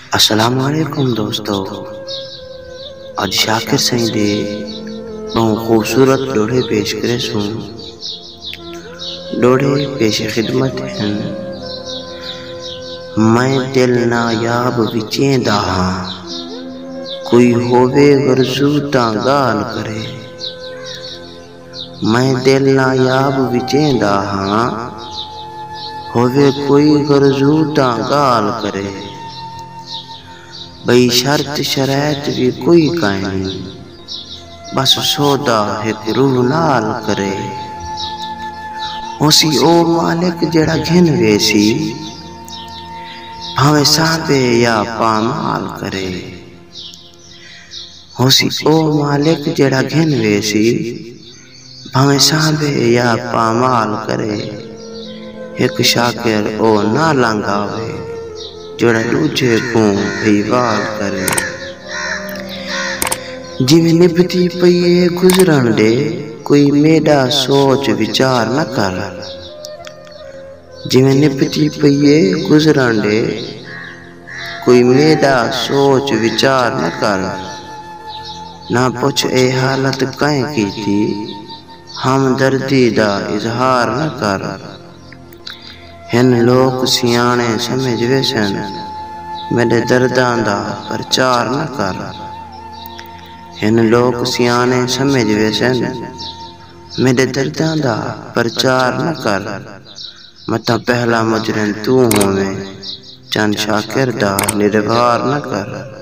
अस्सलाम वालेकुम दोस्तों। आज शाकिर साईं दे बहुत खूबसूरत लोढ़े पेश करे सूं। लोढ़े पेश खिदमत हैं। मैं दिल नायाब विचेंदा हां, कोई होवे गरजू तां गाल करे। मैं दिल नायाब विचेंदा हां, होवे कोई गरजू तां गाल करे। बई शर्त शरैत भी कोई कायनी, बस सौदा एक रूह नाल करे। होसी ओ मालिक जेड़ा घिन वेसी, भावें सांभे या पामाल करे। होसी ओ मालिक जेड़ा घिन वेसी, भावें सांभे या पामाल करे। एक शाकिर ओ ना लंघावे, जेड़ा दूजे को भईवाल करे। जिवें निभदी पईए गुजरण दे, कोई मेरा सोच विचार न कर। जिवें निभदी पईए गुजरण दे, कोई मेरा सोच विचार न कर। ना पुछ ए हालत कैं कीती, हमदर्दी दा इजहार न कर। हिन लोक सियाणे समझ वैसन, मेरे दर्दां दा प्रचार न कर। हिन लोक सियाणे समझ वैसन, मेरे दर्दां दा प्रचार न कर। मता पहला मुजरिम तू होवें, चंद शाकिर दा निर्वार न कर।